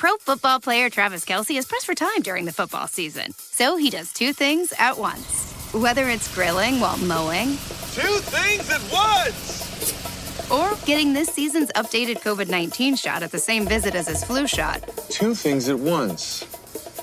Pro football player Travis Kelce is pressed for time during the football season. So he does two things at once. Whether it's grilling while mowing. Two things at once! Or getting this season's updated COVID-19 shot at the same visit as his flu shot. Two things at once.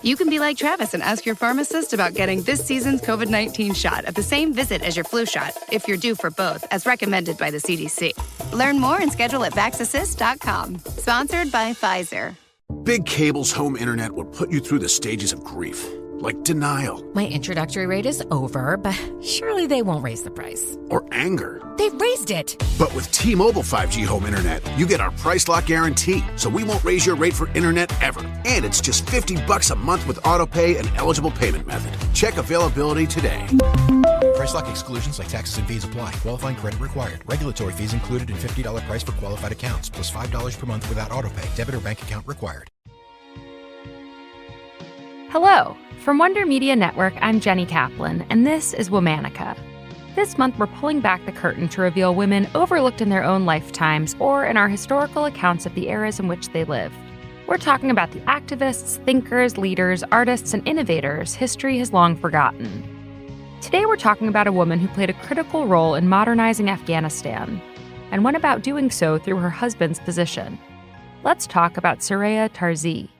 You can be like Travis and ask your pharmacist about getting this season's COVID-19 shot at the same visit as your flu shot, if you're due for both, as recommended by the CDC. Learn more and schedule at vaxassist.com. Sponsored by Pfizer. Big Cable's home internet will put you through the stages of grief, like denial. My introductory rate is over, but surely they won't raise the price. Or anger. They've raised it! But with T-Mobile 5G home internet, you get our price lock guarantee, so we won't raise your rate for internet ever. And it's just $50 a month with autopay and eligible payment method. Check availability today. Price lock exclusions like taxes and fees apply. Qualifying credit required. Regulatory fees included in $50 price for qualified accounts, plus $5 per month without autopay. Debit or bank account required. Hello. From Wonder Media Network, I'm Jenny Kaplan, and this is Womanica. This month, we're pulling back the curtain to reveal women overlooked in their own lifetimes or in our historical accounts of the eras in which they lived. We're talking about the activists, thinkers, leaders, artists, and innovators history has long forgotten. Today, we're talking about a woman who played a critical role in modernizing Afghanistan and went about doing so through her husband's position. Let's talk about Soraya Tarzi.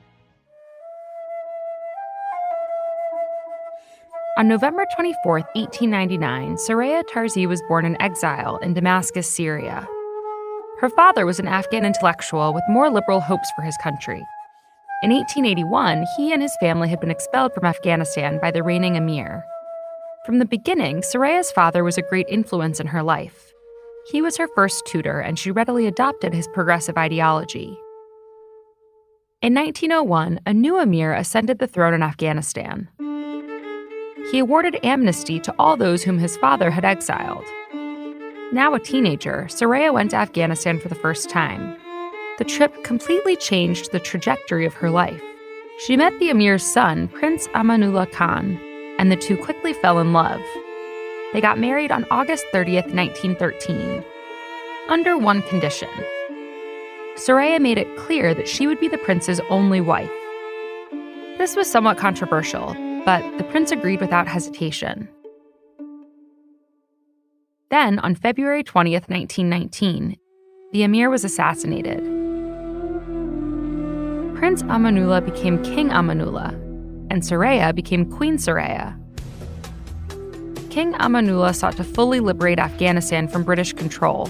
On November 24, 1899, Soraya Tarzi was born in exile in Damascus, Syria. Her father was an Afghan intellectual with more liberal hopes for his country. In 1881, he and his family had been expelled from Afghanistan by the reigning emir. From the beginning, Soraya's father was a great influence in her life. He was her first tutor, and she readily adopted his progressive ideology. In 1901, a new emir ascended the throne in Afghanistan. He awarded amnesty to all those whom his father had exiled. Now a teenager, Soraya went to Afghanistan for the first time. The trip completely changed the trajectory of her life. She met the emir's son, Prince Amanullah Khan, and the two quickly fell in love. They got married on August 30th, 1913. Under one condition. Soraya made it clear that she would be the prince's only wife. This was somewhat controversial, but the prince agreed without hesitation. Then, on February 20th, 1919, the emir was assassinated. Prince Amanullah became King Amanullah, and Soraya became Queen Soraya. King Amanullah sought to fully liberate Afghanistan from British control.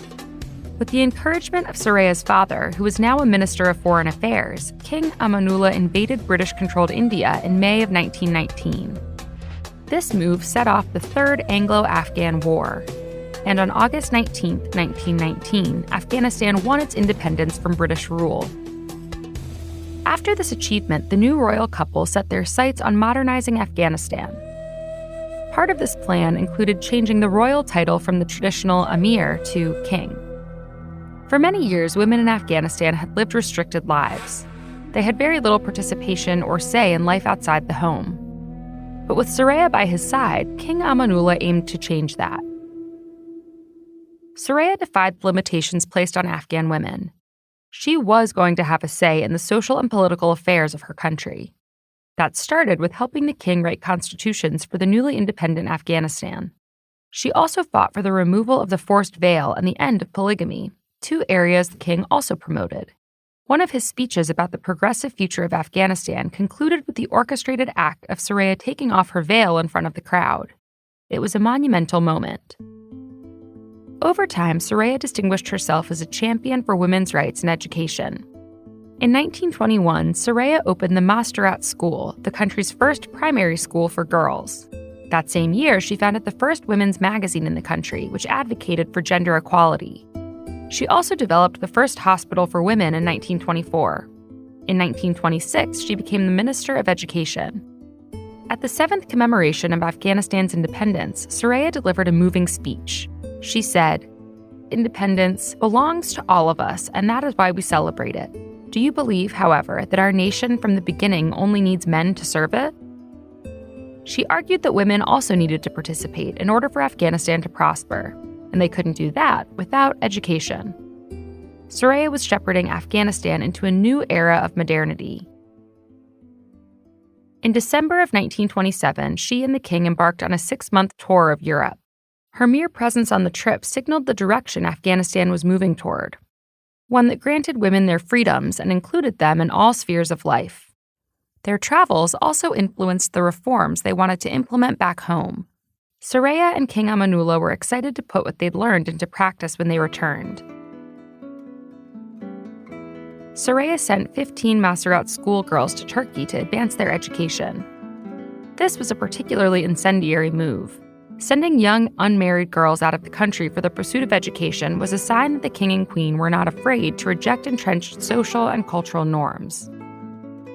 With the encouragement of Soraya's father, who was now a Minister of Foreign Affairs, King Amanullah invaded British-controlled India in May of 1919. This move set off the Third Anglo-Afghan War, and on August 19, 1919, Afghanistan won its independence from British rule. After this achievement, the new royal couple set their sights on modernizing Afghanistan. Part of this plan included changing the royal title from the traditional emir to king. For many years, women in Afghanistan had lived restricted lives. They had very little participation or say in life outside the home. But with Soraya by his side, King Amanullah aimed to change that. Soraya defied the limitations placed on Afghan women. She was going to have a say in the social and political affairs of her country. That started with helping the king write constitutions for the newly independent Afghanistan. She also fought for the removal of the forced veil and the end of polygamy, two areas the king also promoted. One of his speeches about the progressive future of Afghanistan concluded with the orchestrated act of Soraya taking off her veil in front of the crowd. It was a monumental moment. Over time, Soraya distinguished herself as a champion for women's rights and education. In 1921, Soraya opened the Masterat School, the country's first primary school for girls. That same year, she founded the first women's magazine in the country, which advocated for gender equality. She also developed the first hospital for women in 1924. In 1926, she became the Minister of Education. At the 7th commemoration of Afghanistan's independence, Soraya delivered a moving speech. She said, "Independence belongs to all of us, and that is why we celebrate it. Do you believe, however, that our nation from the beginning only needs men to serve it?" She argued that women also needed to participate in order for Afghanistan to prosper, and they couldn't do that without education. Soraya was shepherding Afghanistan into a new era of modernity, In December of 1927, she and the king embarked on a 6-month tour of Europe. Her mere presence on the trip signaled the direction Afghanistan was moving toward, one that granted women their freedoms and included them in all spheres of life. Their travels also influenced the reforms they wanted to implement back home. Soraya and King Amanullah were excited to put what they'd learned into practice when they returned. Soraya sent 15 Maserat schoolgirls to Turkey to advance their education. This was a particularly incendiary move. Sending young, unmarried girls out of the country for the pursuit of education was a sign that the king and queen were not afraid to reject entrenched social and cultural norms.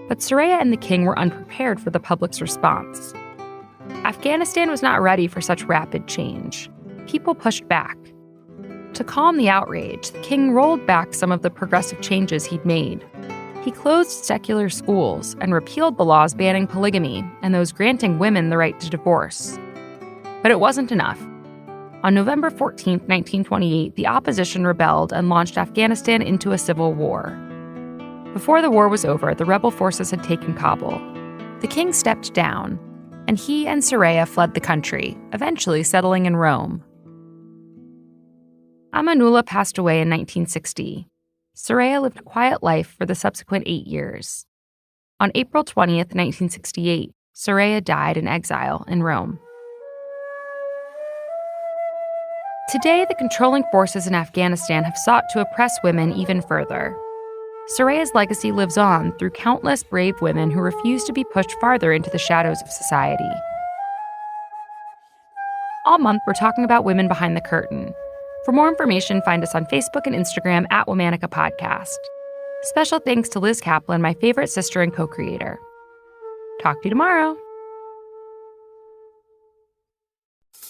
But Soraya and the king were unprepared for the public's response. Afghanistan was not ready for such rapid change. People pushed back. To calm the outrage, the king rolled back some of the progressive changes he'd made. He closed secular schools and repealed the laws banning polygamy and those granting women the right to divorce. But it wasn't enough. On November 14, 1928, the opposition rebelled and launched Afghanistan into a civil war. Before the war was over, the rebel forces had taken Kabul. The king stepped down, and he and Soraya fled the country, eventually settling in Rome. Amanullah passed away in 1960. Soraya lived a quiet life for the subsequent 8 years. On April 20th, 1968, Soraya died in exile in Rome. Today, the controlling forces in Afghanistan have sought to oppress women even further. Soraya's legacy lives on through countless brave women who refuse to be pushed farther into the shadows of society. All month, we're talking about women behind the curtain. For more information, find us on Facebook and Instagram at Womanica Podcast. Special thanks to Liz Kaplan, my favorite sister and co-creator. Talk to you tomorrow.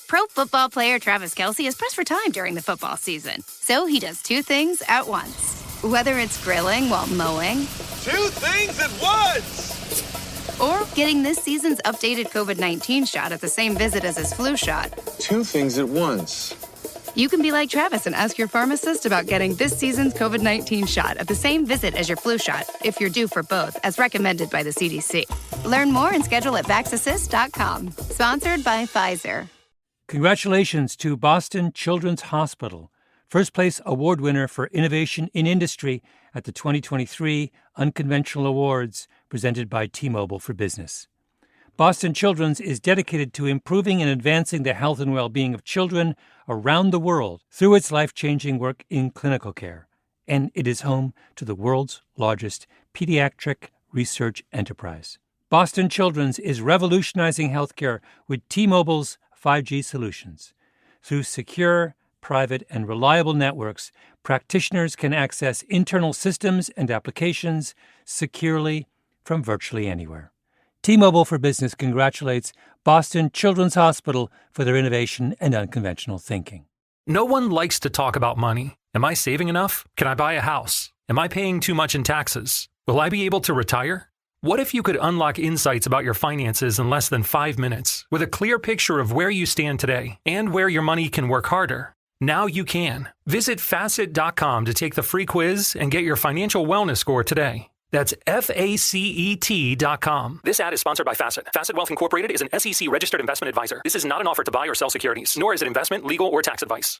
Pro football player Travis Kelce is pressed for time during the football season. So he does 2 things at once. Whether it's grilling while mowing. 2 things at once! Or getting this season's updated COVID-19 shot at the same visit as his flu shot. 2 things at once. You can be like Travis and ask your pharmacist about getting this season's COVID-19 shot at the same visit as your flu shot, if you're due for both, as recommended by the CDC. Learn more and schedule at vaxassist.com. Sponsored by Pfizer. Congratulations to Boston Children's Hospital, first place award winner for innovation in industry at the 2023 Unconventional Awards presented by T-Mobile for Business. Boston Children's is dedicated to improving and advancing the health and well-being of children around the world through its life-changing work in clinical care, and it is home to the world's largest pediatric research enterprise. Boston Children's is revolutionizing healthcare with T-Mobile's 5G solutions. Through secure, private, and reliable networks, practitioners can access internal systems and applications securely from virtually anywhere. T-Mobile for Business congratulates Boston Children's Hospital for their innovation and unconventional thinking. No one likes to talk about money. Am I saving enough? Can I buy a house? Am I paying too much in taxes? Will I be able to retire? What if you could unlock insights about your finances in less than 5 minutes with a clear picture of where you stand today and where your money can work harder? Now you can. Visit Facet.com to take the free quiz and get your financial wellness score today. That's FACET.com. This ad is sponsored by Facet. Facet Wealth Incorporated is an SEC-registered investment advisor. This is not an offer to buy or sell securities, nor is it investment, legal, or tax advice.